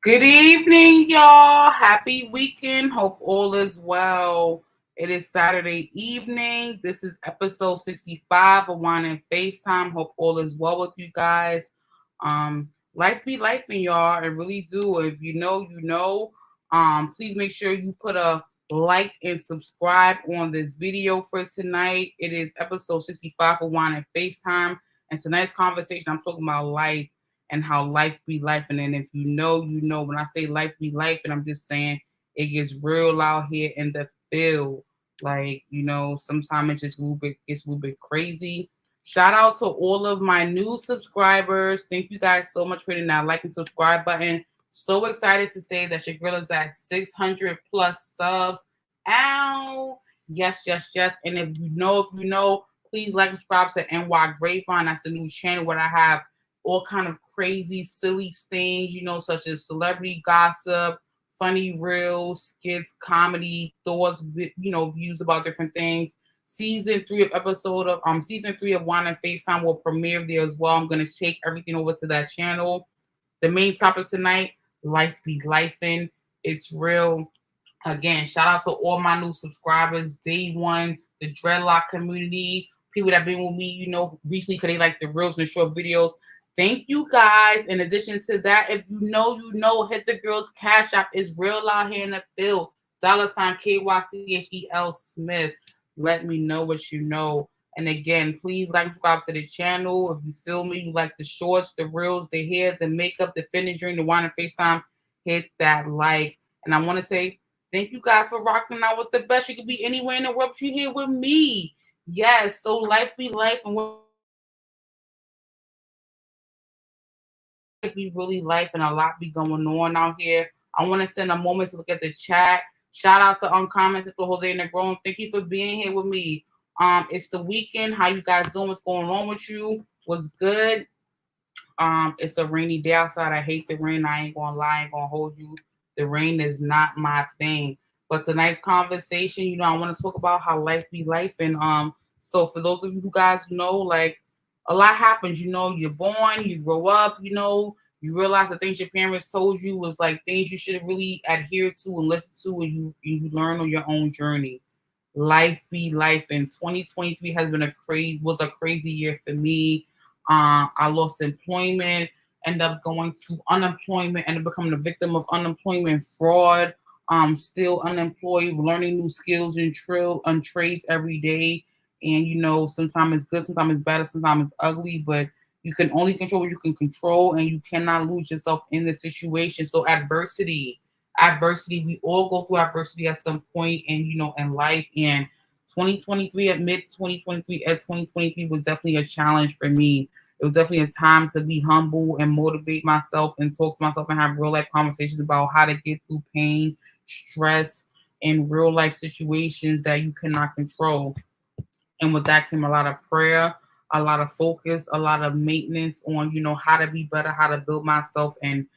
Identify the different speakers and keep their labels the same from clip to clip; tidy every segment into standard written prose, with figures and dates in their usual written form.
Speaker 1: Good evening, y'all. Happy weekend. Hope all is well. It is Saturday evening. This is episode 65 of Wine and FaceTime. Hope all is well with you guys. Life be life in y'all. It really do. If you know, you know. Please make sure you put a like and subscribe on this video for tonight. It is episode 65 of Wine and FaceTime. And tonight's conversation, I'm talking about life and how life be life. And then if you know, you know. When I say life be life, and I'm just saying it gets real out here in the field. Like, sometimes it just gets a little bit crazy. Shout out to all of my new subscribers. Thank you guys so much for hitting that like and subscribe button. So excited to say that your girl is at 600 plus subs. Ow! Yes, yes, yes. And if you know, please like and subscribe to NY Grapevine. That's the new channel where I have all kind of crazy, silly things, such as celebrity gossip, funny reels, skits, comedy, thoughts, views about different things. Season 3 of Wine and FaceTime will premiere there as well. I'm gonna take everything over to that channel. The main topic tonight, life be lifing. It's real. Again, shout out to all my new subscribers, day one, the dreadlock community, people that been with me, recently because they like the reels and the short videos. Thank you guys. In addition to that, if you know, hit the girls cash app. Is real out here in the field. $ KYCHEL Smith. Let me know what you know. And again, please like and subscribe to the channel. If you feel me, you like the shorts, the reels, the hair, the makeup, the fitness during the Wine and FaceTime, hit that like. And I want to say thank you guys for rocking out with the best. You could be anywhere in the world, but you're here with me. Yes, so life be life, and be really life, and a lot be going on out here. I want to send a moment to look at the chat. Shout out to Uncommon, to Jose Negron. Thank you for being here with me. It's the weekend. How you guys doing? What's going on with you? What's good? It's a rainy day outside. I hate the rain. I ain't gonna lie, I ain't gonna hold you. The rain is not my thing. But tonight's conversation, I want to talk about how life be life. And so for those of you guys who know, like, a lot happens, you're born, you grow up, you realize the things your parents told you was like things you should really adhere to and listen to, and you learn on your own journey. Life be life, and 2023 has been was a crazy year for me. I lost employment, ended up going through unemployment, ended up becoming a victim of unemployment fraud. Still unemployed, learning new skills and trades every day. And sometimes it's good, sometimes it's better, sometimes it's ugly, but you can only control what you can control, and you cannot lose yourself in this situation. So adversity, we all go through adversity at some point in life. And 2023 at mid 2023 at 2023 was definitely a challenge for me. It was definitely a time to be humble and motivate myself and talk to myself and have real life conversations about how to get through pain, stress, and real life situations that you cannot control. And with that came a lot of prayer, a lot of focus, a lot of maintenance on, how to be better, how to build myself, and,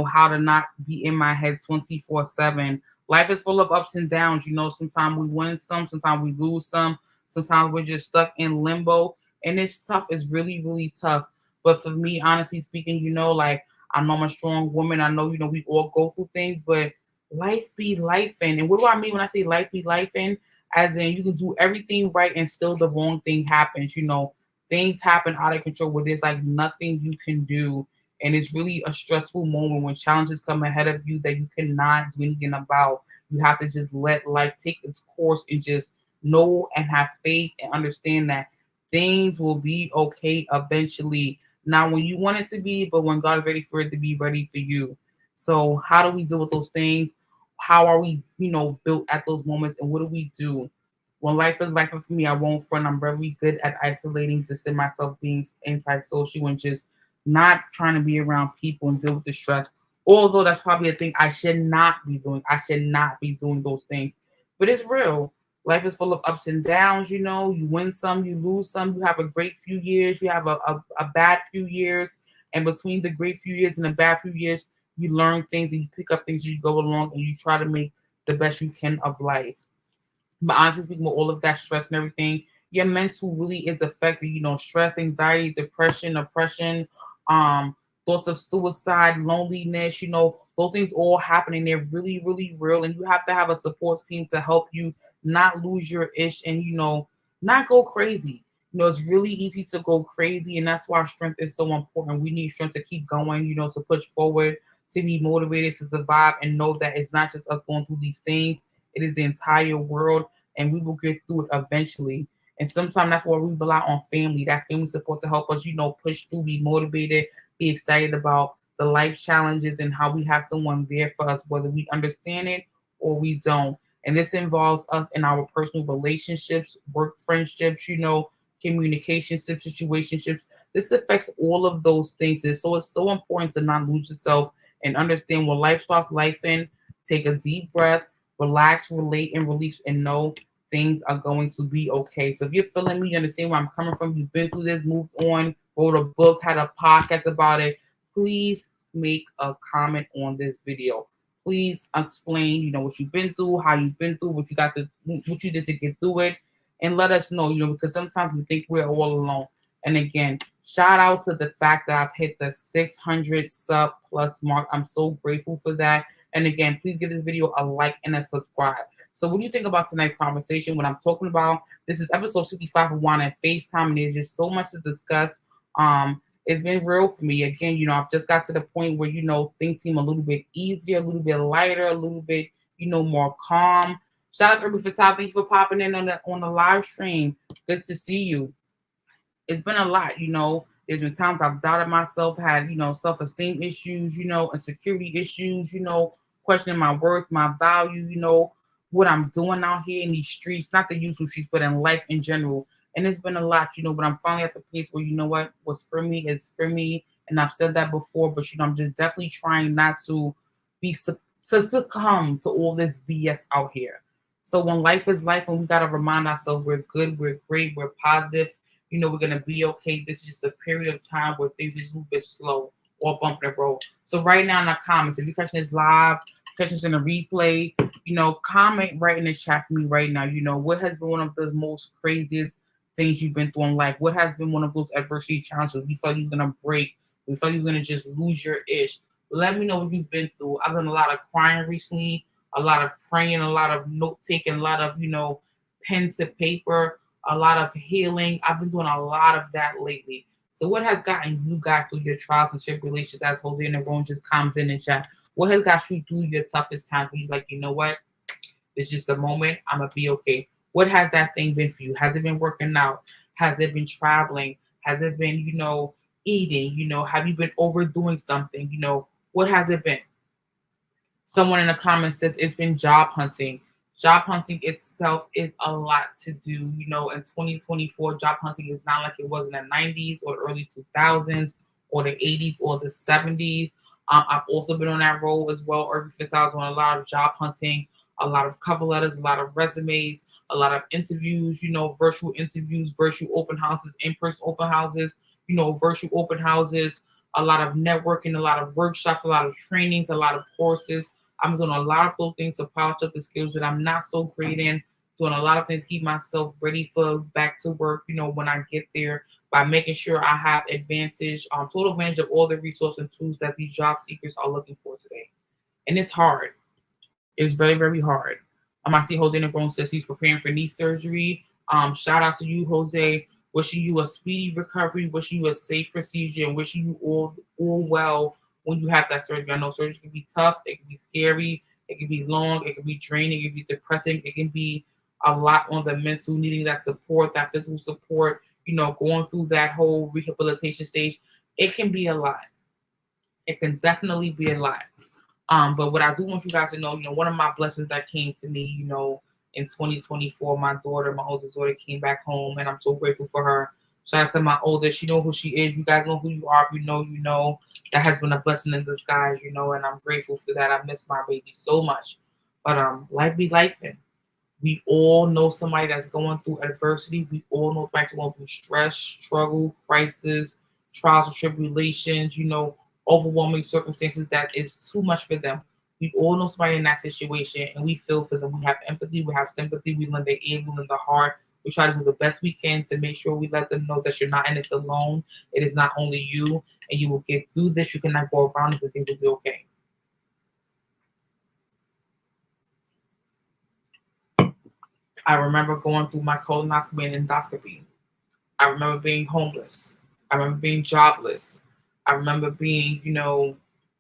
Speaker 1: how to not be in my head 24/7. Life is full of ups and downs. Sometimes we win some, sometimes we lose some, sometimes we're just stuck in limbo. And it's tough. It's really, really tough. But for me, honestly speaking, like, I know I'm a strong woman. I know, we all go through things, but life be life. And what do I mean when I say life be life? As in, you can do everything right and still the wrong thing happens. Things happen out of control where there's like nothing you can do. And it's really a stressful moment when challenges come ahead of you that you cannot do anything about. You have to just let life take its course and just know and have faith and understand that things will be okay eventually. Not when you want it to be, but when God is ready for it to be ready for you. So how do we deal with those things? How are we, built at those moments, and what do we do? When life is life for me, I won't front. I'm very good at isolating, distant myself, being antisocial, and just not trying to be around people and deal with the stress. Although that's probably a thing I should not be doing. I should not be doing those things. But it's real. Life is full of ups and downs, You win some, you lose some. You have a great few years, you have a bad few years. And between the great few years and the bad few years, you learn things and you pick up things as you go along, and you try to make the best you can of life. But honestly speaking, with all of that stress and everything, your mental really is affected. Stress, anxiety, depression, oppression, thoughts of suicide, loneliness, Those things all happening. They're really, really real. And you have to have a support team to help you not lose your ish and, not go crazy. It's really easy to go crazy. And that's why strength is so important. We need strength to keep going, to push forward, to be motivated, to survive, and know that it's not just us going through these things, it is the entire world. And we will get through it eventually. And sometimes that's why we rely on family, that family support to help us, push through, be motivated, be excited about the life challenges and how we have someone there for us, whether we understand it or we don't. And this involves us in our personal relationships, work friendships, communication situationships. This affects all of those things. And so it's so important to not lose yourself and understand when life starts life in, take a deep breath, relax, relate, and release, and know things are going to be okay. So if you're feeling me, you understand where I'm coming from, you've been through this, moved on, wrote a book, had a podcast about it, please make a comment on this video. Please explain, what you've been through, how you've been through, what you did to get through it, and let us know, because sometimes we think we're all alone. And again, shout out to the fact that I've hit the 600 sub plus mark. I'm so grateful for that. And again, please give this video a like and a subscribe. So what do you think about tonight's conversation? What I'm talking about, this is episode 65 of Wine and FaceTime, and there's just so much to discuss. It's been real for me. Again, I've just got to the point where, things seem a little bit easier, a little bit lighter, a little bit, more calm. Shout out to everybody for top. Thank you for popping in on the live stream. Good to see you. It's been a lot, There's been times I've doubted myself, had, self-esteem issues, insecurity issues, questioning my worth, my value, what I'm doing out here in these streets, not the YouTube streets, but in life in general. And it's been a lot, but I'm finally at the place where, what's for me is for me. And I've said that before, but, I'm just definitely trying not to succumb to all this BS out here. So when life is life, and we got to remind ourselves we're good, we're great, we're positive, we're going to be okay. This is just a period of time where things are just a little bit slow or bump the road. So right now in the comments, if you're catching this live, catching this in a replay, comment right in the chat for me right now. What has been one of the most craziest things you've been through in life? What has been one of those adversity challenges we felt you're going to break? We felt you're going to just lose your ish. Let me know what you've been through. I've done a lot of crying recently, a lot of praying, a lot of note taking, a lot of, pen to paper, a lot of healing. I've been doing a lot of that lately. So what has gotten you guys through your trials and tribulations, as Jose and Aaron just comments in the chat? What has got you through your toughest times when you're like, you know what? It's just a moment. I'm going to be okay. What has that thing been for you? Has it been working out? Has it been traveling? Has it been, eating? Have you been overdoing something? What has it been? Someone in the comments says it's been job hunting. Job hunting itself is a lot to do. In 2024, job hunting is not like it was in the 90s or early 2000s or the 80s or the 70s. I've also been on that role as well. Early 2000s on a lot of job hunting, a lot of cover letters, a lot of resumes, a lot of interviews, virtual interviews, virtual open houses, in-person open houses, virtual open houses, a lot of networking, a lot of workshops, a lot of trainings, a lot of courses. I'm doing a lot of those things to polish up the skills that I'm not so great in, doing a lot of things to keep myself ready for back to work, when I get there, by making sure I have total advantage of all the resources and tools that these job seekers are looking for today. And it's hard. It's very, very hard. I see Jose Negron says he's preparing for knee surgery. Shout out to you, Jose. Wishing you a speedy recovery, wishing you a safe procedure, and wishing you all well when you have that surgery. I know surgery can be tough, it can be scary, it can be long, it can be draining, it can be depressing, it can be a lot on the mental, needing that support, that physical support, going through that whole rehabilitation stage. It can be a lot. It can definitely be a lot. But what I do want you guys to know, one of my blessings that came to me, in 2024, my oldest daughter came back home, and I'm so grateful for her. Shout out to my oldest. She knows who she is. You guys know who you are. If you know. That has been a blessing in disguise, and I'm grateful for that. I miss my baby so much. But life be lifing. We all know somebody that's going through adversity. We all know somebody that's going through stress, struggle, crisis, trials and tribulations, overwhelming circumstances that is too much for them. We all know somebody in that situation, and we feel for them. We have empathy, we have sympathy, we lend the ear, we lend the heart. We try to do the best we can to make sure we let them know that you're not in this alone. It is not only you, and you will get through this. You cannot go around it, and things will be okay. I remember going through my colonoscopy and endoscopy. I remember being homeless. I remember being jobless. I remember being,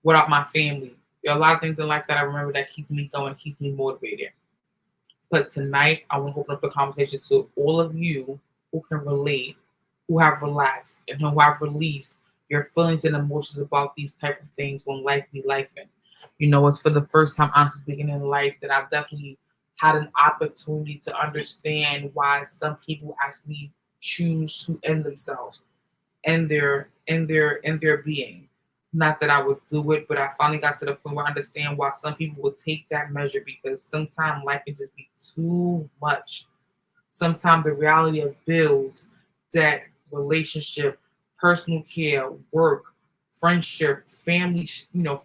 Speaker 1: without my family. There are a lot of things in life that I remember that keeps me going, keeps me motivated. But tonight, I want to open up the conversation to all of you who can relate, who have relaxed, and who have released your feelings and emotions about these type of things when life be life. It's for the first time, honestly speaking, in life that I've definitely had an opportunity to understand why some people actually choose to end themselves in their being. Not that I would do it, but I finally got to the point where I understand why some people would take that measure because sometimes life can just be too much. Sometimes the reality of bills, debt, relationship, personal care, work, friendship, family,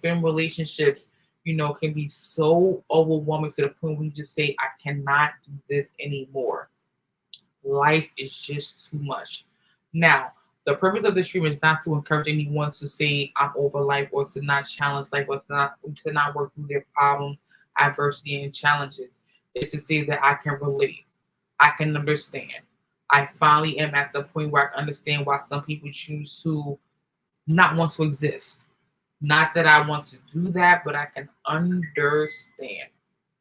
Speaker 1: family relationships, can be so overwhelming to the point where you just say, I cannot do this anymore. Life is just too much. Now, the purpose of this stream is not to encourage anyone to say I'm over life or to not challenge life or to not work through their problems, adversity, and challenges. It's to say that I can relate. I can understand. I finally am at the point where I understand why some people choose to not want to exist. Not that I want to do that, but I can understand.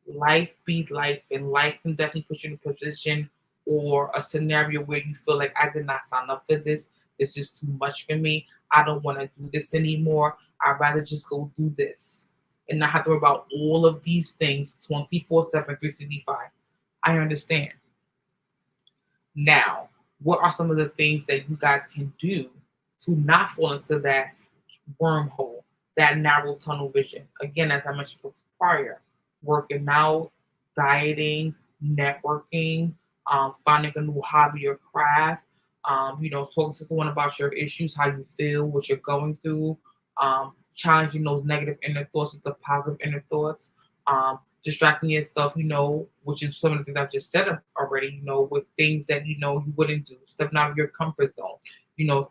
Speaker 1: Life be life, and life can definitely put you in a position or a scenario where you feel like I did not sign up for this. This is too much for me. I don't want to do this anymore. I'd rather just go do this and not have to worry about all of these things 24/7, 365. I understand. Now, what are some of the things that you guys can do to not fall into that wormhole, that narrow tunnel vision? Again, as I mentioned prior, working out, dieting, networking, finding a new hobby or craft, talking to someone about your issues, how you feel, what you're going through, challenging those negative inner thoughts into positive inner thoughts, distracting yourself, which is some of the things I've just said already, with things that you wouldn't do, stepping out of your comfort zone,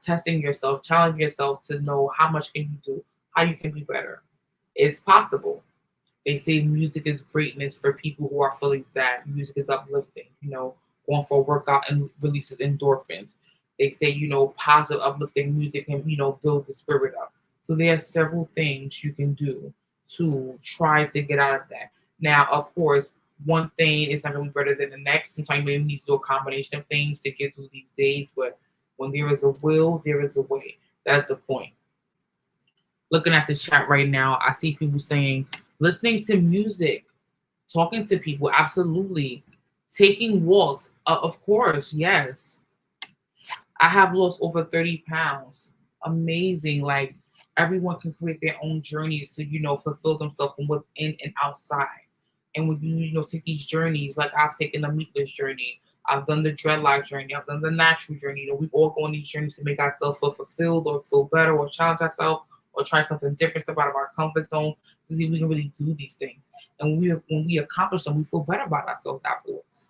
Speaker 1: testing yourself, challenging yourself to know how much can you do, how you can be better. It's possible. They say music is greatness for people who are feeling sad. Music is uplifting, going for a workout and releases endorphins. They say, positive uplifting music can, build the spirit up. So there are several things you can do to try to get out of that. Now, of course, one thing is not going to be better than the next. Sometimes you may need to do a combination of things to get through these days, but when there is a will, there is a way. That's the point. Looking at the chat right now, I see people saying listening to music, talking to people, absolutely. Taking walks, of course, yes. I have lost over 30 pounds. Amazing. Like everyone can create their own journeys to, fulfill themselves from within and outside. And when you, take these journeys, like I've taken the meatless journey, I've done the dreadlock journey, I've done the natural journey. We all go on these journeys to make ourselves feel fulfilled or feel better or challenge ourselves or try something different out of our comfort zone to see if we can really do these things. And when we accomplish them, we feel better about ourselves afterwards.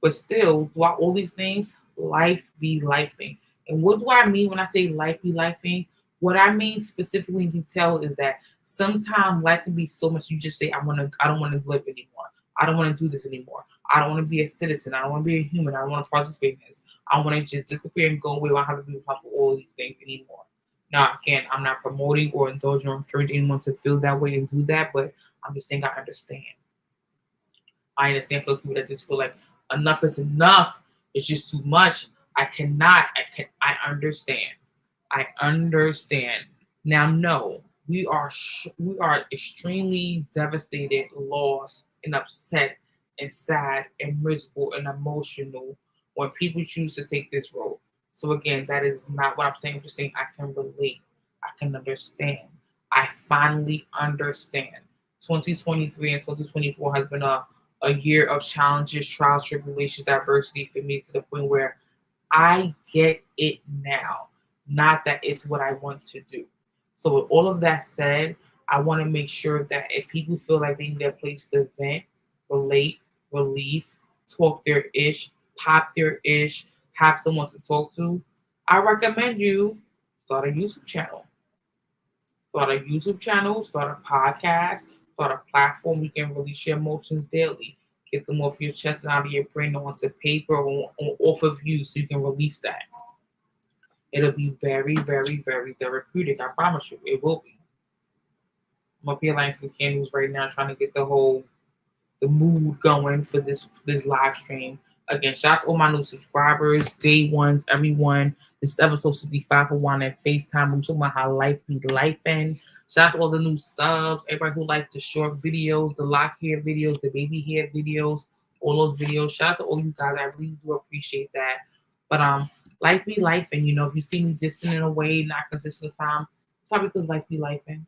Speaker 1: But still, throughout all these things, life be lifing. And what do I mean when I say life be lifing? What I mean specifically in detail is that sometimes life can be so much you just say, I don't want to live anymore. I don't want to do this anymore. I don't want to be a citizen. I don't want to be a human. I don't want to participate in this. I want to just disappear and go away. I don't have to be responsible for all these things anymore. Now, again, I'm not promoting or indulging or encouraging anyone to feel that way and do that, but I'm just saying I understand. I understand for those people that just feel like enough is enough. It's just too much. I cannot. I understand. I understand. Now, no, we are extremely devastated, lost, and upset, and sad, and miserable, and emotional when people choose to take this road. So again, that is not what I'm saying. I'm just saying I can relate. I can understand. I finally understand. 2023 and 2024 has been a year of challenges, trials, tribulations, adversity for me to the point where I get it now. Not that it's what I want to do. So with all of that said, I want to make sure that if people feel like they need a place to vent, relate, release, talk their ish, pop their ish, have someone to talk to, I recommend you start a YouTube channel. Start a podcast, start a platform you can release your emotions daily. Get them off your chest and out of your brain onto paper or off of you so you can release that. It'll be very, very, very therapeutic. I promise you, it will be. I'm up here lighting some candles right now, trying to get the mood going for this live stream. Again, shout out to all my new subscribers, day ones, everyone. This is episode 65 for one at FaceTime. I'm talking about how life be life in. Shout out to all the new subs, everybody who likes the short videos, the lock hair videos, the baby hair videos, all those videos. Shout out to all you guys. I really do appreciate that. But life be life, and if you see me distant in a way, not consistent time, it's probably because life be life in.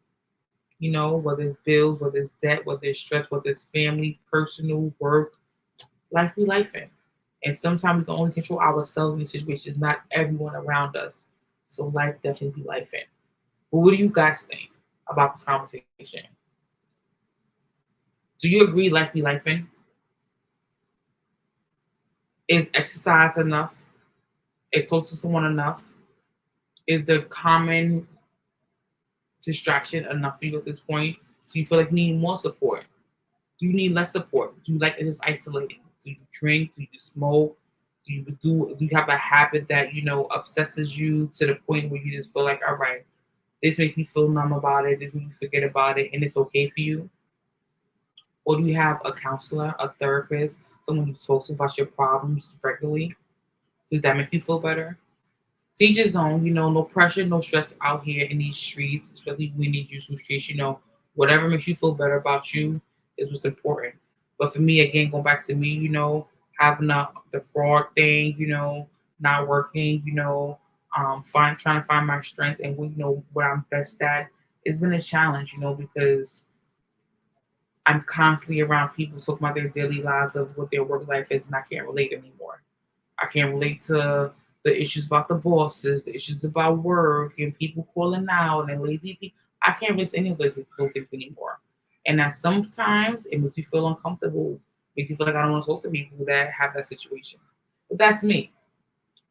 Speaker 1: Whether it's bills, whether it's debt, whether it's stress, whether it's family, personal, work, life be life in. And sometimes we can only control ourselves in these situations, not everyone around us. So life definitely be life in. But what do you guys think about this conversation? Do you agree life be life in? Is exercise enough? Is talking to someone enough? Is the common distraction enough for you at this point? Do you feel like you need more support? Do you need less support? Do you like it is isolating? Do you drink? Do you smoke? Do you have a habit that obsesses you to the point where you just feel like, all right, this makes me feel numb about it, this makes me forget about it, and it's okay for you? Or do you have a counselor, a therapist, someone who talks about your problems regularly? Does that make you feel better? Teach his own, no pressure, no stress out here in these streets, especially when these useful streets, whatever makes you feel better about you is what's important. But for me, again, going back to me, having the fraud thing, not working, trying to find my strength and what I'm best at, it's been a challenge, because I'm constantly around people talking about their daily lives of what their work life is, and I can't relate anymore. I can't relate to the issues about the bosses, the issues about work, and people calling out and lazy people. I can't relate to any of those things anymore. And that sometimes it makes you feel uncomfortable. Makes you feel like I don't want to talk to people that have that situation. But that's me.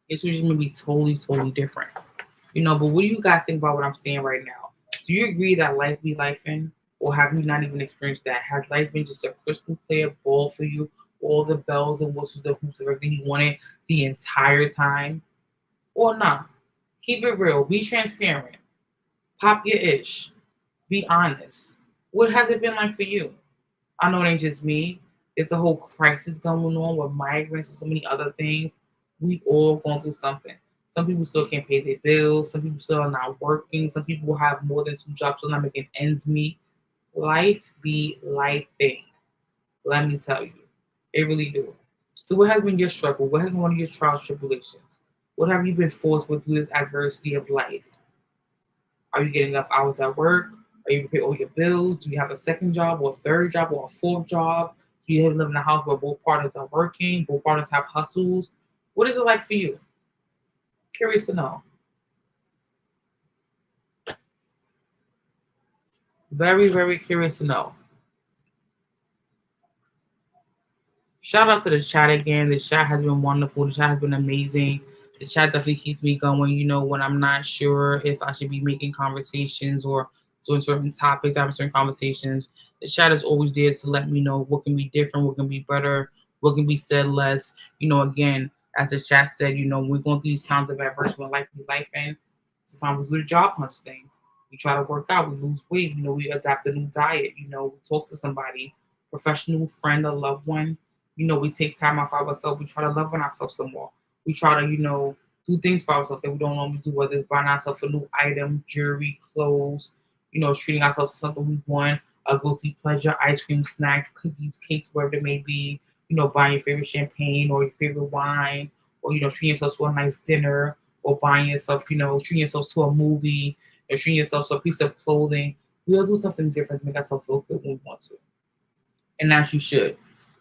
Speaker 1: It's usually going to be totally, totally different. But what do you guys think about what I'm saying right now? Do you agree that life be life in? Or have you not even experienced that? Has life been just a crystal clear ball for you? All the bells and whistles, the hoops, everything you wanted the entire time? Or not? Keep it real. Be transparent. Pop your ish. Be honest. What has it been like for you? I know it ain't just me. It's a whole crisis going on with migrants and so many other things. We all going through something. Some people still can't pay their bills. Some people still are not working. Some people have more than two jobs, so not making ends meet. Life be life thing. Let me tell you. It really do. So what has been your struggle? What has been one of your trials, tribulations? What have you been forced with through this adversity of life? Are you getting enough hours at work? Are you able to pay all your bills? Do you have a second job or a third job or a fourth job? Do you live in a house where both partners are working? Both partners have hustles? What is it like for you? Curious to know. Very, very curious to know. Shout out to the chat again. The chat has been wonderful. The chat has been amazing. The chat definitely keeps me going, when I'm not sure if I should be making conversations or doing certain topics, having certain conversations. The chat is always there to let me know what can be different, what can be better, what can be said less. Again, as the chat said, we're going through these times of adversity when life be life in. Sometimes we do the job hunt things. We try to work out, we lose weight, we adapt a new diet, we talk to somebody, professional friend, a loved one. We take time off ourselves. We try to love on ourselves some more. We try to, do things for ourselves that we don't normally do, whether it's buying ourselves a new item, jewelry, clothes, treating ourselves to something we want, a guilty pleasure, ice cream, snacks, cookies, cakes, whatever it may be, buying your favorite champagne or your favorite wine, or, treating yourself to a nice dinner, or buying yourself, treating yourself to a movie, or treating yourself to a piece of clothing. We all do something different to make ourselves feel good when we want to. And as you should.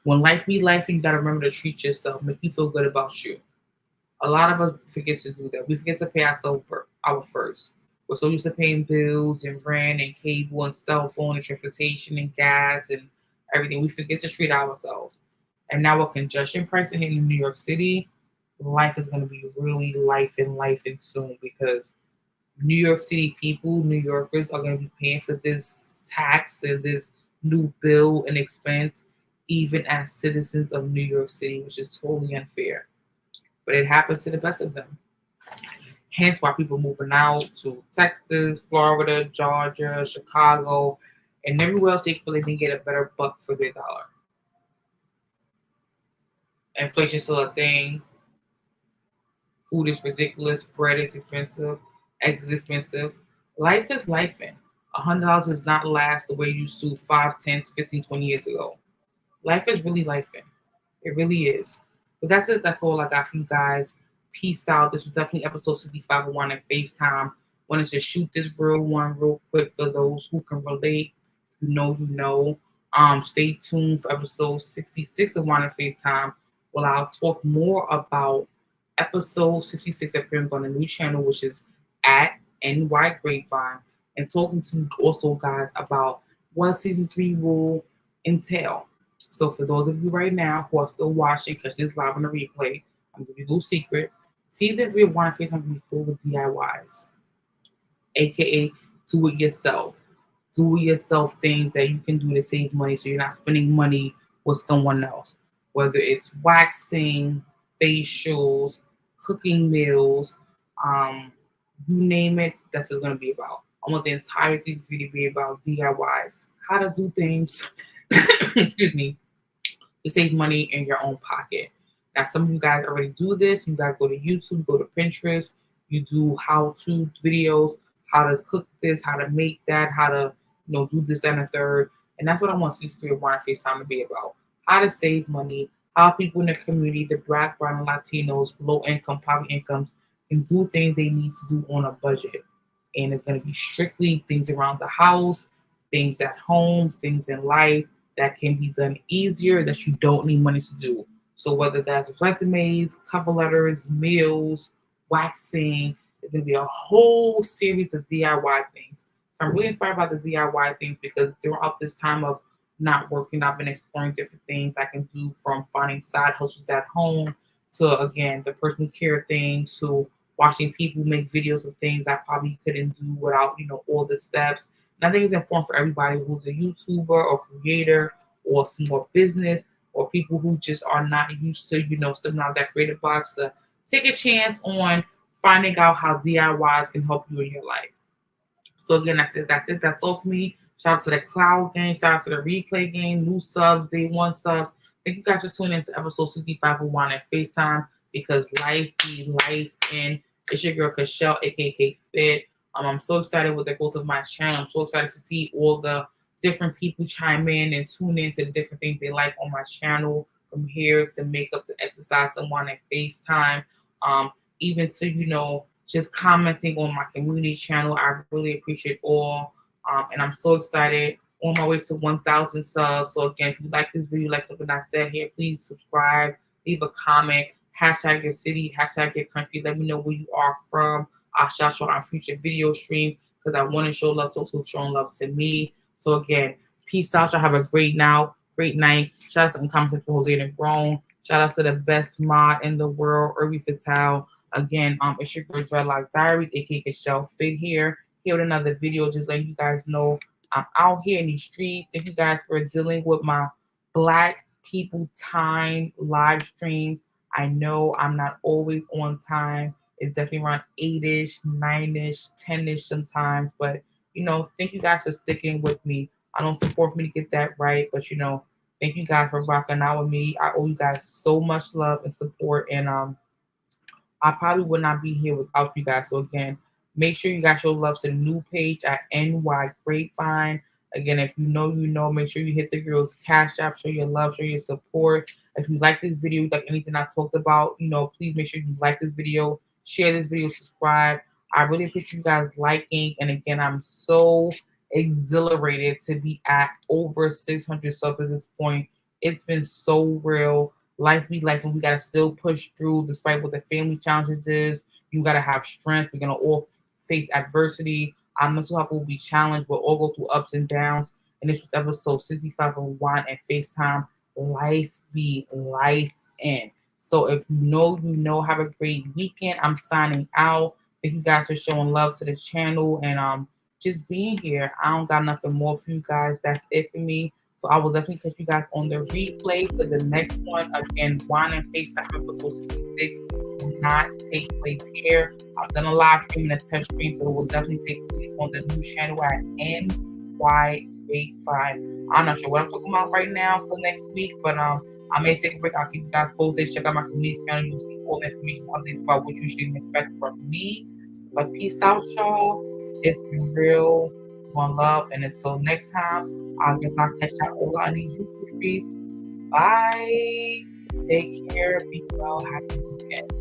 Speaker 1: When life be life, you gotta remember to treat yourself, make you feel good about you. A lot of us forget to do that. We forget to pay ourselves our first. We're so used to paying bills and rent and cable and cell phone and transportation and gas and everything. We forget to treat ourselves. And now with congestion pricing in New York City, life is gonna be really life and soon, because New York City people, New Yorkers, are gonna be paying for this tax and this new bill and expense even as citizens of New York City, which is totally unfair. But it happens to the best of them. Hence why people moving out to Texas, Florida, Georgia, Chicago, and everywhere else they feel they can get a better buck for their dollar. Inflation's still a thing. Food is ridiculous. Bread is expensive. Eggs is expensive. Life is life. $100 does not last the way it used to 5, 10, 15, 20 years ago. Life is really life. It really is. But that's it. That's all I got for you guys. Peace out. This was definitely episode 6501 at FaceTime. Wanted to shoot this real one real quick for those who can relate. You know, you know. Stay tuned for episode 66 of One at FaceTime. Well, I'll talk more about episode 66 that appears on the new channel, which is at NY Grapevine, and talking to also guys about what season 3 will entail. So for those of you right now who are still watching, catch this live on the replay, I'm gonna give you a little secret. Season 3 of Wine Face I'm gonna be filled with DIYs, aka do it yourself. Do it yourself things that you can do to save money so you're not spending money with someone else. Whether it's waxing, facials, cooking meals, you name it, that's what it's gonna be about. I want the entire season 3 to be about DIYs. How to do things excuse me, to save money in your own pocket. Now, some of you guys already do this. You guys go to YouTube, go to Pinterest, you do how-to videos, how to cook this, how to make that, how to do this, that, and the third. And that's what I want Season 3 of Wine FaceTime to be about. How to save money, how people in the community, the Black, Brown, and Latinos, low income, poverty incomes, can do things they need to do on a budget. And it's going to be strictly things around the house, things at home, things in life that can be done easier that you don't need money to do. So whether that's resumes, cover letters, meals, waxing, it's going to be a whole series of DIY things. So I'm really inspired by the DIY things because throughout this time of not working, I've been exploring different things I can do, from finding side hustles at home to, again, the personal care things, to watching people make videos of things I probably couldn't do without, all the steps. And I think it's important for everybody who's a YouTuber or creator or small business or people who just are not used to, stepping out of that creative box, to take a chance on finding out how DIYs can help you in your life. So again, that's it. That's all for me. Shout out to the Cloud Game. Shout out to the Replay Game. New subs, day one sub. Thank you guys for tuning into episode 6501 at FaceTime, because life be life. And it's your girl, Kashelle, aka Fit. I'm so excited with the growth of my channel. I'm so excited to see all the different people chime in and tune in to the different things they like on my channel, from hair to makeup to exercise, someone at FaceTime, even to, just commenting on my community channel. I really appreciate all. And I'm so excited. On my way to 1,000 subs. So again, if you like this video, like something I said here, please subscribe, leave a comment, hashtag your city, hashtag your country. Let me know where you are from. I'll shout you on future video streams because I want to show love to those who showing love to me. So again, peace out. Y'all have a great night. Shout out to Uncommon for Jose and Grown. Shout out to the best mod in the world, Irby Fatal. Again, it's your girl Dreadlock Diaries, aka Kashelle Fit here with another video, just letting you guys know I'm out here in these streets. Thank you guys for dealing with my Black people time live streams. I know I'm not always on time. It's definitely around 8-ish, 9-ish, 10-ish sometimes. But, thank you guys for sticking with me. I don't support me to get that right, but, thank you guys for rocking out with me. I owe you guys so much love and support. And I probably would not be here without you guys. So again, make sure you guys show love to the new page at NY Grapevine. Again, if you know, make sure you hit the girls' Cash App, show your love, show your support. If you like this video, like anything I talked about, please make sure you like this video, share this video, subscribe. I really appreciate you guys liking. And again, I'm so exhilarated to be at over 600 subs at this point. It's been so real. Life be life, and we gotta still push through despite what the family challenges is. You gotta have strength. We're gonna all face adversity. Our mental health will be challenged. We'll all go through ups and downs. And this was episode 65 of Wine and FaceTime. Life be life in. So if you know, have a great weekend. I'm signing out. Thank you guys for showing love to the channel and just being here. I don't got nothing more for you guys. That's it for me. So I will definitely catch you guys on the replay for the next one. Again, Wine and FaceTime episode 66 will not take place here. I'm going to live stream and a test stream, so it will definitely take place on the new channel at NY85. I'm not sure what I'm talking about right now for next week, but I may take a break. I'll keep you guys posted. Check out my community channel. You'll see all the information, updates about what you should expect from me. But peace out, y'all. It's been real. One love. And until next time, I guess I'll catch y'all all on these YouTube streets. Bye. Take care. Be well. Happy weekend.